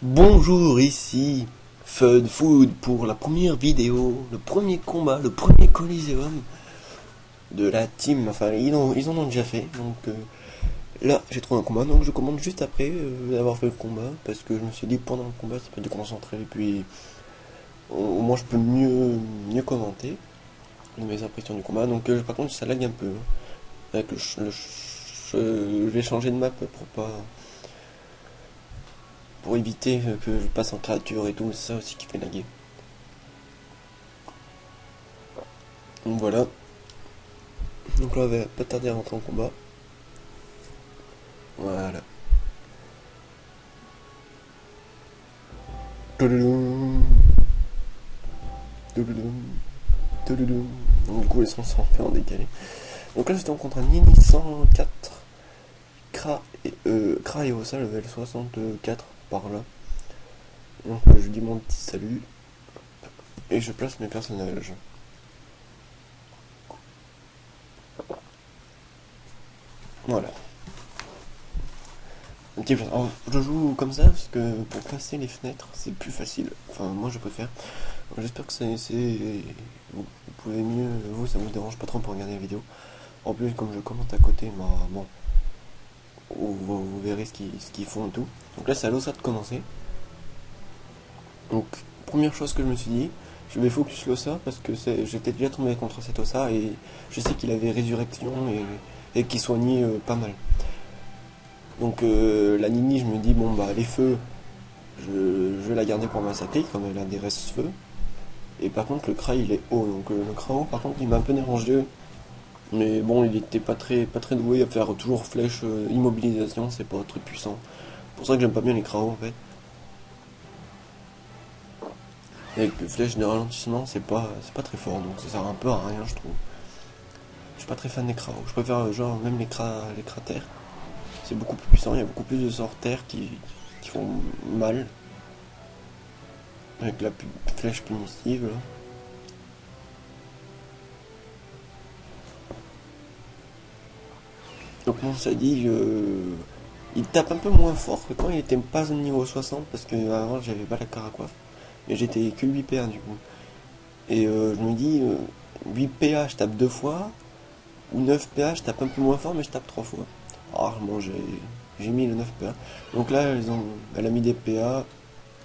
Bonjour, ici Fun Food pour la première vidéo, le premier combat, le premier Coliseum de la team. Enfin, ils en ont déjà fait. Donc là, j'ai trouvé un combat. Donc je commande juste après avoir fait le combat. Parce que je me suis dit, pendant le combat, ça peut déconcentrer. Et puis, au moins, je peux mieux commenter mes impressions du combat. Donc, par contre, ça lag un peu, hein. Avec je vais changer de map pour éviter que je passe en créature et tout. C'est ça aussi qui fait laguer. Donc voilà. Donc là, on va pas tarder à rentrer en combat. Voilà. Toulouloum, toulouloum, toulouloum. Donc, du coup, les sons sont fait en décalé. Donc là, j'étais en contre un Nini 104 Kra et Ossa, level 64 par là. Donc je dis mon petit salut et je place mes personnages. Voilà. Alors, je joue comme ça parce que pour passer les fenêtres, c'est plus facile. Enfin, moi je préfère. J'espère que vous pouvez mieux, vous, ça vous dérange pas trop pour regarder la vidéo. En plus, comme je commente à côté, bah, bon, vous verrez ce qu'ils font et tout. Donc là, c'est à l'Ossa de commencer. Donc, première chose que je me suis dit, je vais focus l'Ossa parce que j'étais déjà tombé contre cet Ossa et je sais qu'il avait résurrection et qu'il soignait pas mal. Donc la Nini, je me dis, bon bah les feux, je vais la garder pour massacrer comme elle a des restes feu. Et par contre, le Kra il est haut. Donc le Kra haut, par contre, il m'a un peu dérangé. Mais bon, il était pas très doué à faire toujours flèche immobilisation, c'est pas très puissant. C'est pour ça que j'aime pas bien les Kra hauts en fait. Et avec les flèches de ralentissement, c'est pas très fort, donc ça sert un peu à rien, je trouve. Je suis pas très fan des Kra hauts. Je préfère genre même les cratères. C'est beaucoup plus puissant, il y a beaucoup plus de sorts terre qui font mal. Avec la flèche punitive là. Donc mon Sadi, il tape un peu moins fort que quand il était pas au niveau 60 parce que avant j'avais pas la caracoiffe. Mais j'étais que 8 PA du coup. Et je me dis, 8 PA je tape 2 fois, ou 9 PA je tape un peu moins fort mais je tape 3 fois. Rarement j'ai mis le 9 PA. Donc là elle a mis des PA,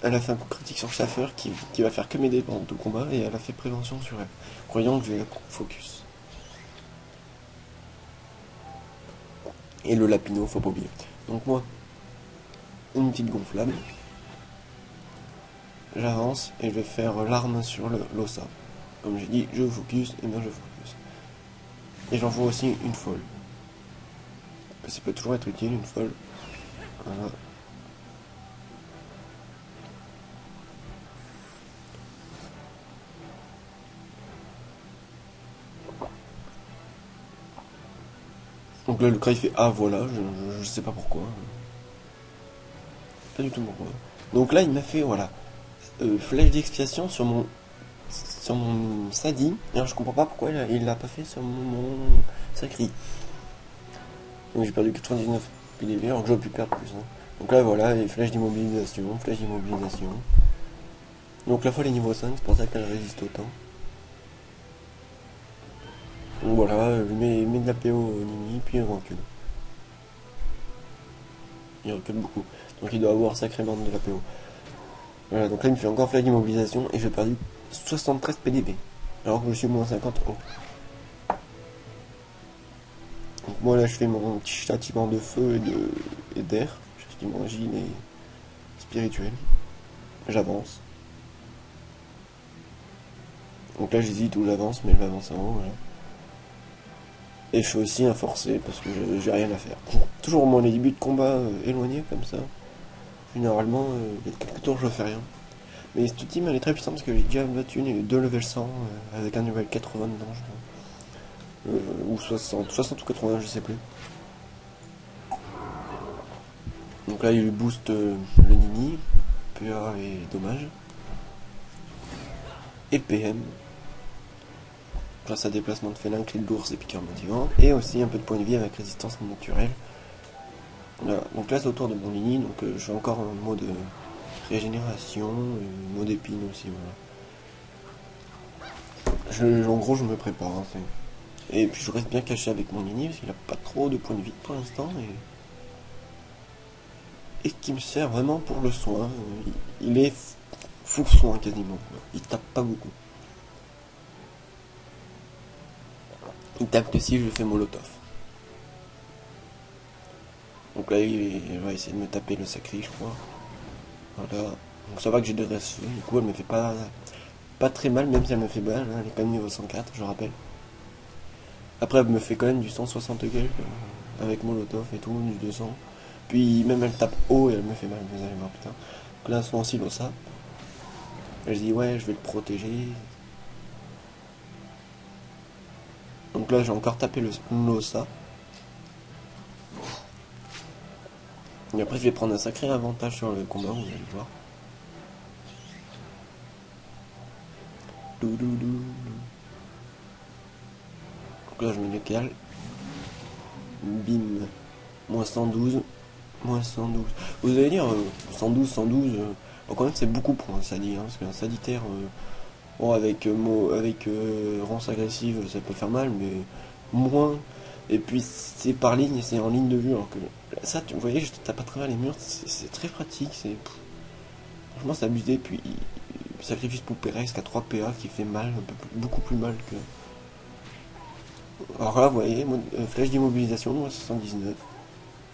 elle a fait un coup critique sur Schaffer qui va faire que m'aider pendant tout le combat et elle a fait prévention sur elle, croyant que je vais la focus. Et le Lapino, faut pas oublier. Donc moi, une petite gonflable. J'avance et je vais faire l'arme sur l'ossa. Comme j'ai dit, je focus, et bien je focus. Et j'envoie aussi une folle. Ça peut toujours être utile, une folle. Voilà. Donc là, le cra il fait ah voilà, je sais pas pourquoi. Pas du tout pourquoi. Donc là, il m'a fait voilà, flèche d'expiation sur mon Sadi. Alors je comprends pas pourquoi il l'a pas fait sur mon Sacri. Donc j'ai perdu 99 PDV alors que j'aurais pu perdre plus, hein. Donc là voilà, les flèches d'immobilisation, flèche d'immobilisation. Donc la folle est niveau 5, c'est pour ça qu'elle résiste autant. Donc voilà, je mets de la PO au Nini, puis il recule. Il recule beaucoup. Donc il doit avoir sacrément de la PO. Voilà, donc là il me fait encore flèche d'immobilisation et j'ai perdu 73 PDB. Alors que je suis moins 50 haut. Donc moi là je fais mon petit châtiment de feu et d'air. Châtiment agile et spirituel. J'avance. Donc là j'hésite où j'avance, mais je vais avancer en haut. Voilà. Et je fais aussi un forcé parce que j'ai rien à faire. Toujours au moins les débuts de combat éloignés comme ça. Généralement, il y a quelques tours je fais rien. Mais cette team elle est très puissante parce que j'ai déjà battu deux level 100 avec un level 80 dedans, je crois. Ou 60 ou 80, je sais plus. Donc là il booste le Nini, PA et dommage. Et PM. Grâce à déplacement de félin, clé de l'ours et piqueur motivant. Et aussi un peu de points de vie avec résistance naturelle. Voilà. Donc là c'est au tour de mon Nini, donc je suis encore en mode Régénération, mot d'épine aussi, voilà. En gros, je me prépare. Hein, et puis je reste bien caché avec mon Nini parce qu'il a pas trop de points de vie pour l'instant et qui me sert vraiment pour le soin. Il est full soin quasiment. Il tape pas beaucoup. Il tape que si je fais molotov. Donc là, il va essayer de me taper le sacré, je crois. Voilà. Donc ça va que j'ai des restes. Du coup, elle me fait pas très mal, même si elle me fait mal. Hein. Elle est quand même niveau 104, je rappelle. Après, elle me fait quand même du 160 quelques, avec molotov et tout, du 200. Puis même elle tape haut et elle me fait mal, vous allez voir, putain. Donc là, son silo ça. Elle dit, ouais, je vais le protéger. Donc là, j'ai encore tapé le Losa. Et après, je vais prendre un sacré avantage sur le combat, vous allez voir. Donc là, je me décale. Bim. Moins 112. Moins 112. Vous allez dire, 112, 112. Bon, quand même, c'est beaucoup pour un sadi, hein, parce qu'un saditaire, bon, avec ronce agressive, ça peut faire mal, mais moins. Et puis, c'est par ligne, c'est en ligne de vue, alors que ça, vous voyez, je tape à travers les murs, c'est très pratique, franchement, c'est abusé. Puis, sacrifice Pouperesque à 3 PA qui fait mal, beaucoup plus mal que. Alors là, vous voyez, flèche d'immobilisation, moins 79.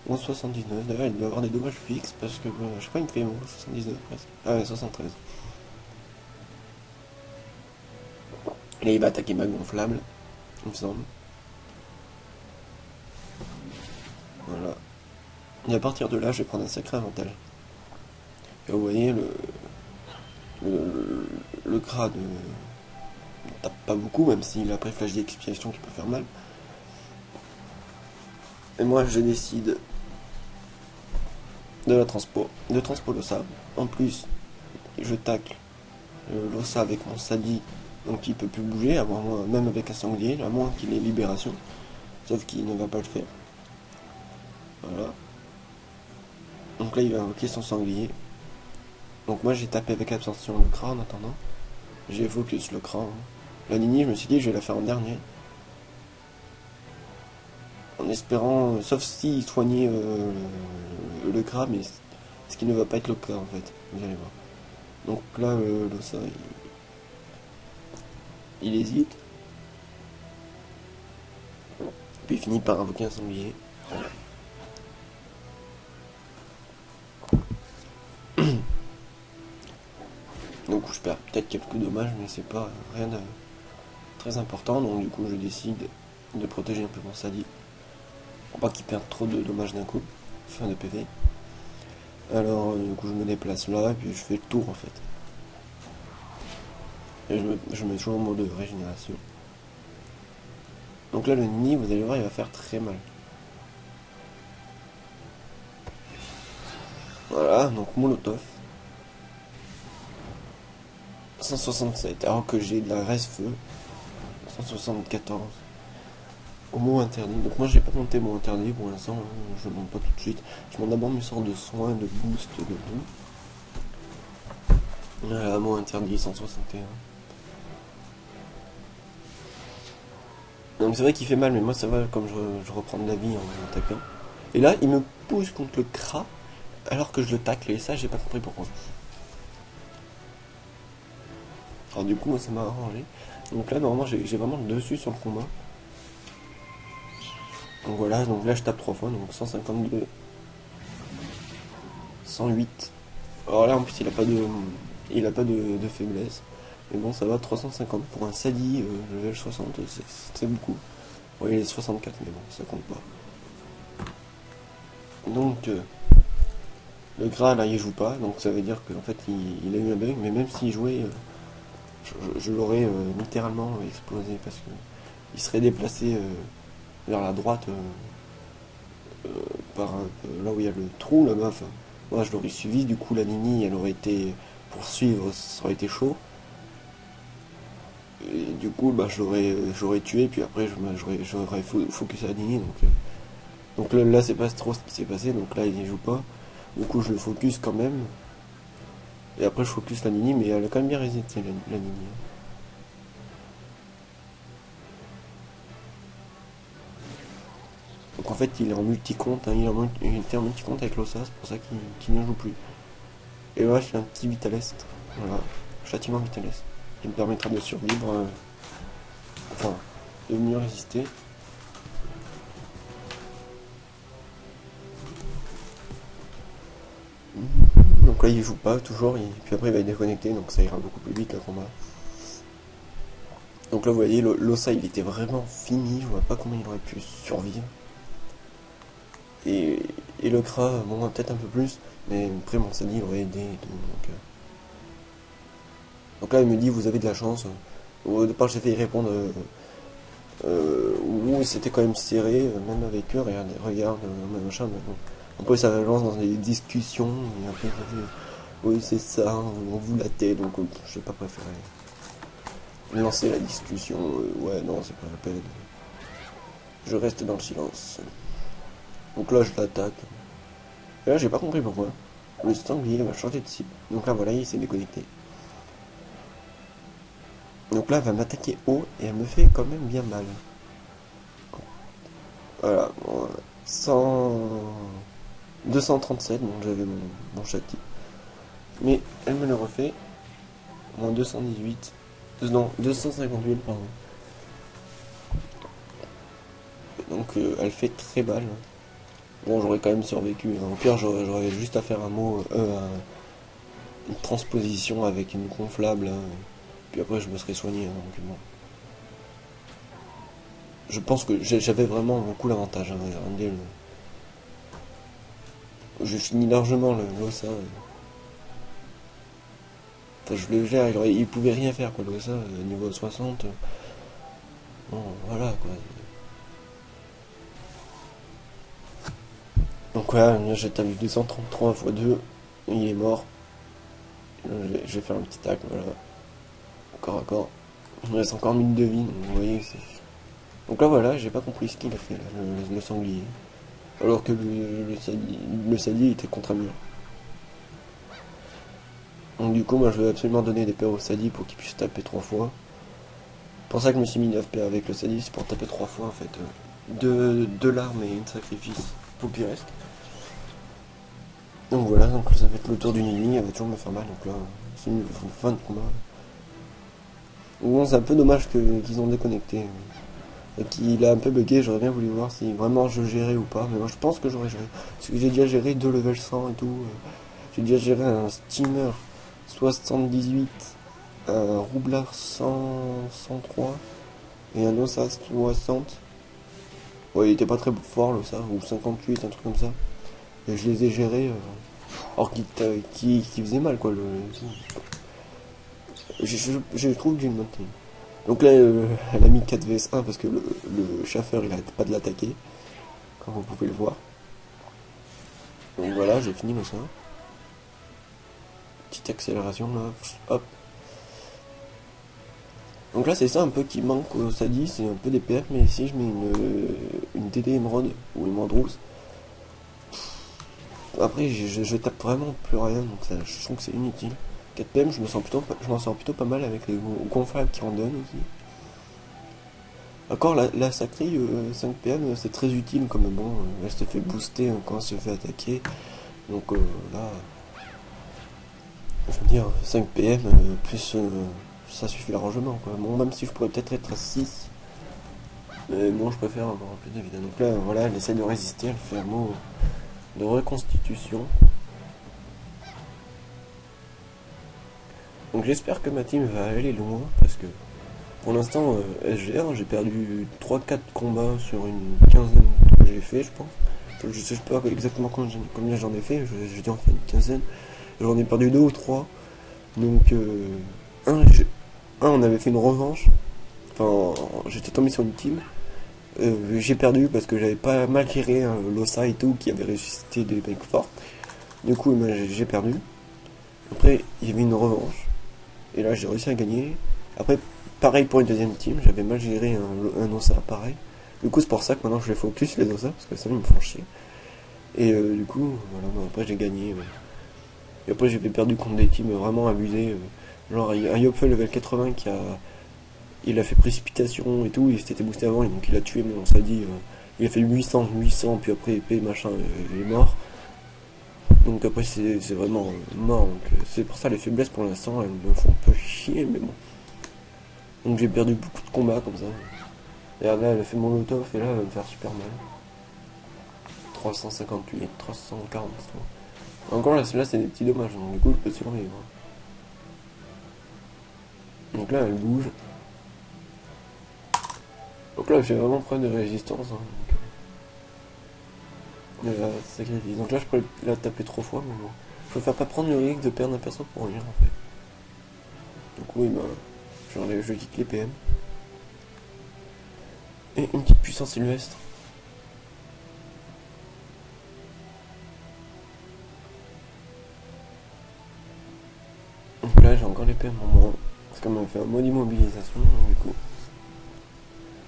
Moins 79, d'ailleurs, il doit avoir des dommages fixes parce que je sais pas, il me fait moins 79 presque. Ah ouais, 73. Et là, il va attaquer ma gonflable, il me semble. Voilà. Et à partir de là, je vais prendre un sacré avantage. Et vous voyez, le crâne ne tape pas beaucoup, même s'il a après flash d'expiation qui peut faire mal. Et moi, je décide de transpo l'ossa. En plus, je tacle l'ossa avec mon sadi, donc il peut plus bouger, même avec un sanglier, à moins qu'il ait libération. Sauf qu'il ne va pas le faire. Voilà. Donc là, il va invoquer son sanglier. Donc moi, j'ai tapé avec absorption le crâne en attendant. J'ai focus le crâne. La Nini, je me suis dit, je vais la faire en dernier. En espérant, sauf s'il soignait le gras, mais ce qui ne va pas être le cas en fait. Vous allez voir. Donc là, l'ossa, il hésite. Puis il finit par invoquer un sanglier. Donc je perds peut-être quelques dommages, mais c'est pas rien de très important. Donc du coup, je décide de protéger un peu mon sadi. Pour pas qu'il perde trop de dommages d'un coup. Fin de PV. Alors du coup, je me déplace là, et puis je fais le tour en fait. Et je mets toujours en mode de régénération. Donc là, le nid, vous allez voir, il va faire très mal. Voilà, donc molotov. 167, alors que j'ai de la reste-feu. 174. Au mot interdit. Donc moi, j'ai pas monté mon interdit pour l'instant. Je monte pas tout de suite. Je monte d'abord mes sortes de soins, de boost, de tout. Voilà, mot interdit, 161. Donc c'est vrai qu'il fait mal, mais moi ça va, comme je reprends de la vie en attaquant. Et là, il me pousse contre le cra, alors que je le tacle, et ça, j'ai pas compris pourquoi. Alors du coup, moi ça m'a arrangé. Donc là, normalement, j'ai vraiment le dessus sur le combat. Donc voilà, donc là je tape 3 fois, donc 152. 108. Alors là, en plus, il a pas de faiblesse. Mais bon, ça va, 350 pour un Sadi level 60, c'est beaucoup. Ouais, il est 64, mais bon, ça compte pas. Donc, le Gras, là, il joue pas, donc ça veut dire qu'en fait, il a eu un bug, mais même s'il jouait, je l'aurais littéralement explosé, parce que il serait déplacé vers la droite, par là où il y a le trou, là-bas. Enfin, moi, je l'aurais suivi, du coup, la Nini, elle aurait été poursuivre, ça aurait été chaud. Et du coup, bah, j'aurais tué, puis après, j'aurais focus à la Nini, donc là, c'est pas trop ce qui s'est passé, donc là, il joue pas. Du coup, je le focus quand même. Et après je focus la Nini, mais elle a quand même bien résisté la Nini. Donc en fait il est en multi-compte, hein, il était en multi-compte avec l'Ossa, c'est pour ça qu'il ne joue plus. Et là je fais un petit Vitalest, voilà, châtiment Vitalest, qui me permettra de survivre, enfin de mieux résister. Donc là il joue pas toujours, puis après il va être déconnecté, donc ça ira beaucoup plus vite le combat. Donc là vous voyez, l'Ossa il était vraiment fini, je vois pas comment il aurait pu survivre. Et, et le Kra, bon peut-être un peu plus, mais après mon Sadi il aurait aidé et tout. Donc là il me dit vous avez de la chance. Au départ j'ai fait y répondre où c'était quand même serré, même avec eux, regarde, machin, mais bon. Après ça lance dans des discussions, et après ça fait oui c'est ça, on vous la tête, donc je sais pas préféré lancer la discussion, ouais non c'est pas la peine. Je reste dans le silence. Donc là je l'attaque. Et là j'ai pas compris pourquoi. Le sanglier va changer de cible. Donc là voilà il s'est déconnecté. Donc là elle va m'attaquer haut et elle me fait quand même bien mal. Voilà, bon, 100... 237, donc j'avais mon châti. Mais elle me le refait. Moins 218. Non, 258, pardon. Donc elle fait très mal. Bon, j'aurais quand même survécu. Au pire, j'aurais juste à faire un mot, une transposition avec une gonflable. Hein. Puis après, je me serais soigné. Hein, donc bon. Je pense que j'avais vraiment beaucoup l'avantage. Hein, regardez, je finis largement l'Ossa. Enfin, je le gère, il pouvait rien faire, quoi, l'Ossa, niveau 60. Bon, voilà, quoi. Donc voilà, là, j'ai tablé 233 x 2. Il est mort. Je vais faire un petit tac, voilà. Corps à corps. Il me reste encore 1000 de vie, donc vous voyez, c'est... Donc là, voilà, j'ai pas compris ce qu'il a fait, là, le sanglier. Alors que le sadi était contre un mur. Donc du coup, moi, je vais absolument donner des paires au sadi pour qu'il puisse taper 3 fois. C'est pour ça que je me suis mis 9 paires avec le sadi, c'est pour taper 3 fois, en fait. Deux larmes et une sacrifice pour qu'il reste. Donc voilà, donc ça va être le tour d'une ligne, elle va toujours me faire mal, donc là, c'est une fin de combat. Bon, c'est un peu dommage qu'ils ont déconnecté. Qu'il a un peu bugué, j'aurais bien voulu voir si vraiment je gérais ou pas, mais moi je pense que j'aurais géré. Parce que j'ai déjà géré 2 level 100 et tout. J'ai déjà géré un steamer 78, un roublard 103 et un ossa 60. Ouais, il était pas très fort l'ossa, ou 58, un truc comme ça. Et je les ai gérés, alors qui faisait mal quoi. Je trouve que j'ai une bonne team. Donc là, elle a mis 4 vs 1 parce que le chasseur il arrête pas de l'attaquer, comme vous pouvez le voir. Donc voilà, j'ai fini ça. Petite accélération là, hop. Donc là, c'est ça un peu qui manque au Sadi, c'est un peu des pertes, mais si je mets une DD émeraude ou émeraude rousse, après je tape vraiment plus rien, donc ça, je trouve que c'est inutile. 4 PM, je m'en sors plutôt pas mal avec les gonflables qui en donnent aussi. Encore la sacrée 5 PM c'est très utile comme bon, elle se fait booster quand elle se fait attaquer. Donc là, je veux dire 5 PM plus ça suffit largement quoi. Bon, même si je pourrais peut-être être à 6, mais bon je préfère avoir un peu de vie. Donc là voilà, elle essaie de résister, elle fait un mot de reconstitution. Donc j'espère que ma team va aller loin parce que pour l'instant, SGR, j'ai perdu 3-4 combats sur une quinzaine que j'ai fait, je pense. Je sais pas exactement combien j'en ai fait, j'ai dit enfin une quinzaine. J'en ai perdu 2 ou 3. Donc, on avait fait une revanche. Enfin, j'étais tombé sur une team. J'ai perdu parce que j'avais pas mal géré l'Ossa et tout, qui avait ressuscité des mecs forts. Du coup, j'ai perdu. Après, il y avait une revanche. Et là, j'ai réussi à gagner. Après, pareil pour une deuxième team, j'avais mal géré un ossa pareil. Du coup, c'est pour ça que maintenant je les focus les ossa, parce que ça ils me font chier. Et du coup, voilà, après j'ai gagné. Ouais. Et après j'ai perdu contre des teams vraiment abusés. Genre un Yopfel level 80 il a fait précipitation et tout, il s'était boosté avant et donc il a tué mon Sadi. Il a fait 800, puis après épée machin, il est mort. Donc après c'est vraiment mort. Donc c'est pour ça les faiblesses pour l'instant elles me font un peu chier, mais bon. Donc j'ai perdu beaucoup de combats comme ça. Et là elle a fait mon Molotov et là elle va me faire super mal. 358, 340. Encore là c'est des petits dommages, donc du coup je peux survivre. Donc là elle bouge. Donc là j'ai vraiment problème de résistance. Hein, sacrifice. Donc là je peux la taper 3 fois, mais bon. Je préfère pas prendre le risque de perdre un perso pour rien en fait. Donc oui bah je quitte les PM. Et une petite puissance sylvestre. Donc là j'ai encore les PM en moins. C'est comme elle fait un mode immobilisation, donc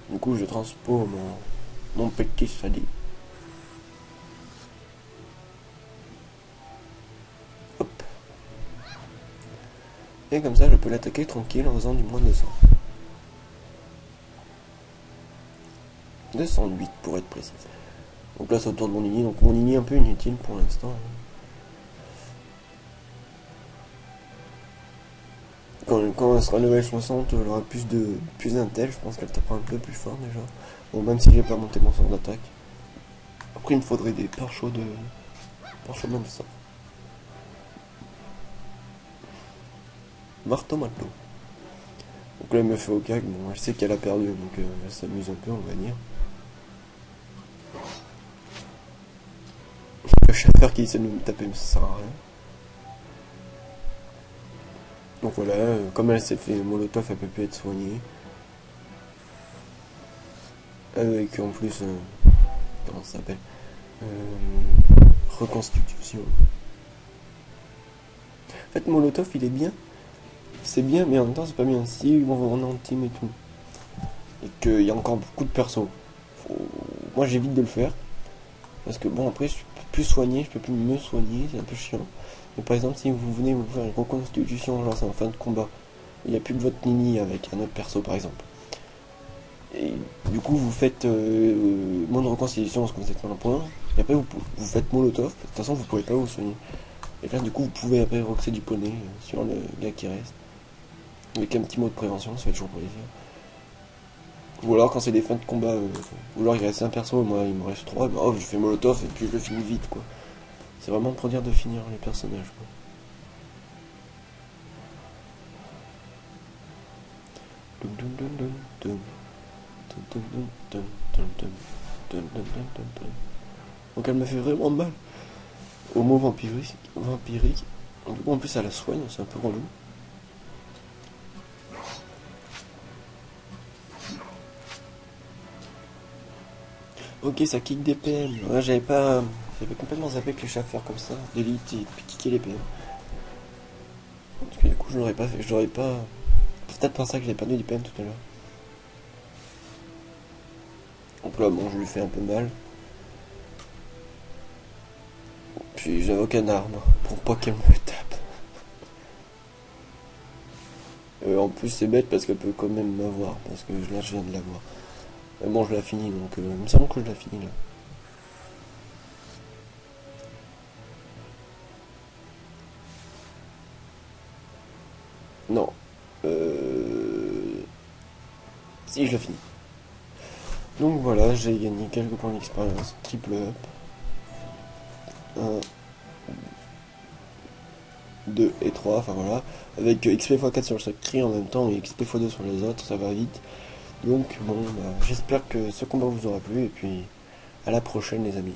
du coup je transpose mon petit Sadi. Hop. Et comme ça je peux l'attaquer tranquille en faisant du moins 200. 208 pour être précis. Donc là c'est autour de mon nini, donc mon nini est un peu inutile pour l'instant. Quand elle sera level 60, elle aura plus d'intel, je pense qu'elle tapera un peu plus fort déjà. Bon, même si j'ai pas monté mon sort d'attaque. Après il me faudrait des pare-chauds de même sort. Marteau matelot. Donc là elle me fait au gag, bon je sais qu'elle a perdu, donc elle s'amuse un peu on va dire. Le chasseur qui essaie de me taper me sert à rien. Donc voilà, comme elle s'est fait molotov, elle peut plus être soignée. Avec en plus, comment ça s'appelle, reconstitution. En fait, molotov il est bien, c'est bien, mais en même temps c'est pas bien si ils vont en team et tout. Et qu'il y a encore beaucoup de persos. Moi j'évite de le faire. Parce que bon après je peux plus soigner, je peux plus me soigner, c'est un peu chiant. Mais par exemple si vous venez vous faire une reconstitution, genre c'est en fin de combat, il n'y a plus de votre nini avec un autre perso par exemple. Et du coup vous faites moins de reconstitution parce que vous êtes mal en point. Et après vous faites molotov, de toute façon vous pouvez pas vous soigner. Et là du coup vous pouvez après roxer du poney sur le gars qui reste. Avec un petit mot de prévention, ça fait toujours plaisir. Ou alors quand c'est des fins de combat, ou alors il reste un perso, moi il me reste 3, bah oh, je fais molotov et puis je le finis vite quoi. C'est vraiment pour dire de finir les personnages quoi. Donc elle me fait vraiment mal au mot vampirique. Du coup en plus elle la soigne, c'est un peu relou. Ok, ça kick des PM. Ouais, j'avais complètement zappé que les chasseurs comme ça, d'élite et puis kicker les PM. Parce que du coup, je l'aurais pas fait. Je l'aurais pas. C'est peut-être pour ça que j'ai perdu des PM tout à l'heure. Donc là, bon, je lui fais un peu mal. Puis j'avais aucune arme pour pas qu'elle me tape. En plus, c'est bête parce qu'elle peut quand même m'avoir. Parce que là, je viens de l'avoir. Mais bon, je la finis donc. Il me semble que je la finis là. Non. Si, je la finis. Donc voilà, j'ai gagné quelques points d'expérience. Triple up. 1, 2 et 3, enfin voilà. Avec XP x4 sur chaque cri en même temps et XP x2 sur les autres, ça va vite. Donc bon, bah, j'espère que ce combat vous aura plu et puis à la prochaine les amis.